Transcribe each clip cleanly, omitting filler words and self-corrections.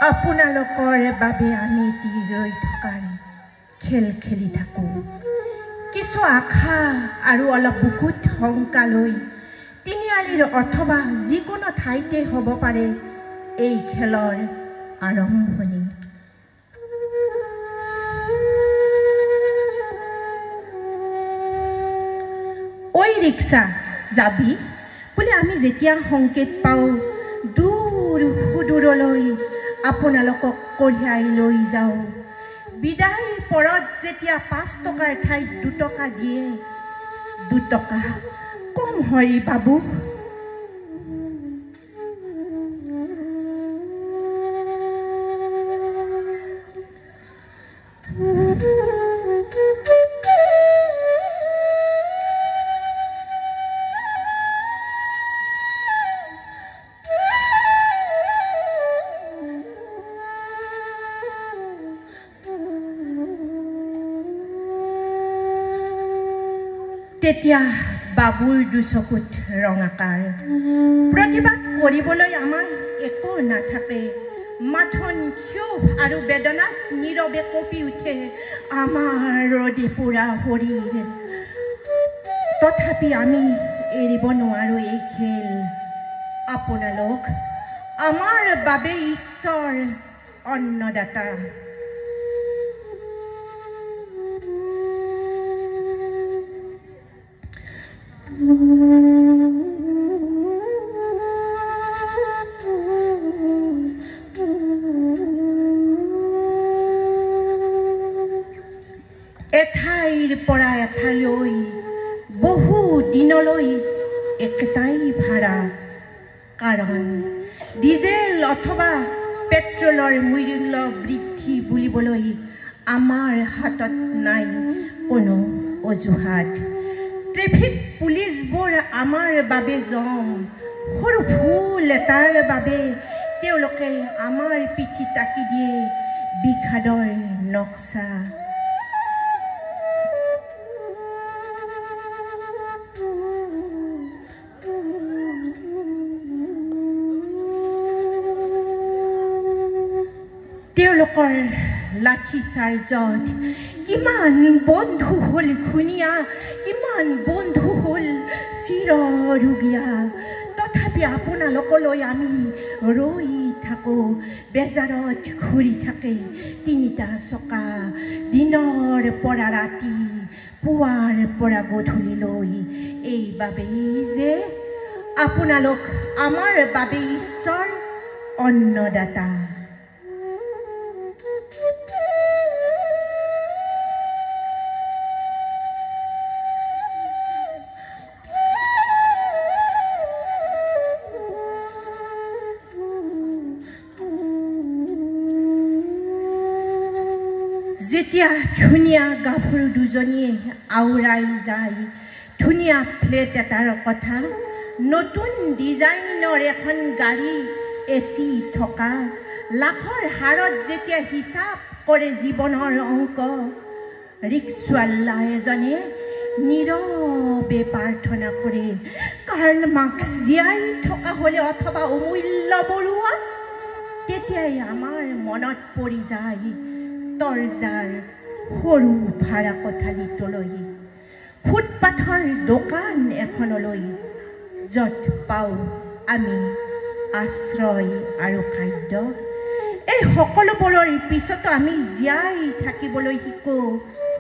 আপোনালোকৰ বাবে আমি ৰৈ থকাৰ খেল খেলি থাকোঁ। কিছু আশা আৰু অলপ বুকুত শংকা লৈ তিনিআলিৰ অথবা যিকোনো ঠাইতে হ'ব পাৰে এই খেলৰ আৰম্ভণি। ঐ ৰিক্সা যাবি বুলি আমি যেতিয়া সংকেত পাওঁ, দূৰ সুদূৰলৈ আপোনালোকক কঢ়িয়াই লৈ যাওঁ। বিদায় পৰত যেতিয়া 5 টকাৰ ঠাইত 2 টকা দিয়ে, 2 টকা কম হয় বাবু। তেতিয়া বাবুৰ দুচকুত ৰঙাকাৰ। প্ৰতিবাদ কৰিবলৈ আমাৰ একো নাথাকে। মাথোন ক্ষোভ আৰু বেদনাত নীৰৱে কঁপি উঠে আমাৰ ৰদে পোৰা শৰীৰ। তথাপি আমি এৰিব নোৱাৰোঁ এই খেল। আপোনালোক আমাৰ বাবে ঈশ্বৰ, অন্নদাতা। এঠাইৰ পৰা এঠাইলৈ বহু দিনলৈ একেটাই ভাড়া। কাৰণ ডিজেল অথবা পেট্ৰলৰ মূল্য বৃদ্ধি বুলিবলৈ আমাৰ হাতত নাই কোনো অজুহাত। ট্ৰেফিক পুলিচবোৰ আমাৰ বাবে জম। সৰু ভুল এটাৰ বাবে তেওঁলোকে আমাৰ পিঠি তাকি দিয়ে বিষাদৰ নক্সা। তেওঁলোকৰ লাঠি চাৰ্জত কিমান বন্ধু হ'ল ঘূণীয়া, কিমান বন্ধু হ'ল চিৰৰোগীয়া। তথাপি আপোনালোকলৈ আমি ৰৈ থাকোঁ। বেজাৰত ঘূৰি থাকে 3টা চকা, দিনৰ পৰা ৰাতি, পুৱাৰ পৰা গধূলিলৈ। এইবাবেই যে আপোনালোক আমাৰ বাবে ঈশ্বৰ, অন্নদাতা। যেতিয়া ধুনীয়া গাভৰু দুজনীয়ে আওৰাই যায় ধুনীয়া ফ্লেট এটাৰ কথা, নতুন ডিজাইনৰ এখন গাড়ী, AC থকা, লাখৰ হাৰত যেতিয়া হিচাপ কৰে জীৱনৰ অংক, ৰিক্সাৱালা এজনে নীৰৱে প্ৰাৰ্থনা কৰে কাৰ্ল মাৰ্ক্স জীয়াই থকা হ'লে অথবা অমূল্য বৰুৱা। তেতিয়াই আমাৰ মনত পৰি যায় তৰ্জাৰ সৰু ভাড়া কোঠালিটোলৈ, ফুটপাথৰ দোকান এখনলৈ, য'ত পাওঁ আমি আশ্ৰয় আৰু খাদ্য। এই সকলোবোৰৰ পিছতো আমি জীয়াই থাকিবলৈ শিকোঁ,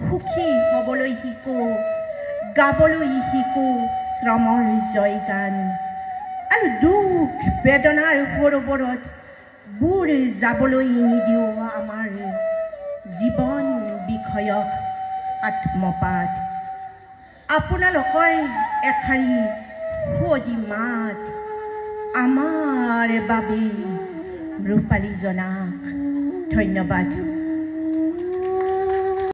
সুখী হ'বলৈ শিকোঁ, গাবলৈ শিকোঁ শ্ৰমৰ জয়গান। আৰু দুখ বেদনাৰ সৰোবৰত বুৰ যাবলৈ নিদিওঁ আমাৰ জীৱন বিষয়ক আত্মপাঠ। আপোনালোকৰ এশাৰী সুৱদী মাত আমাৰ বাবে ৰূপালী জনাক ধন্যবাদ।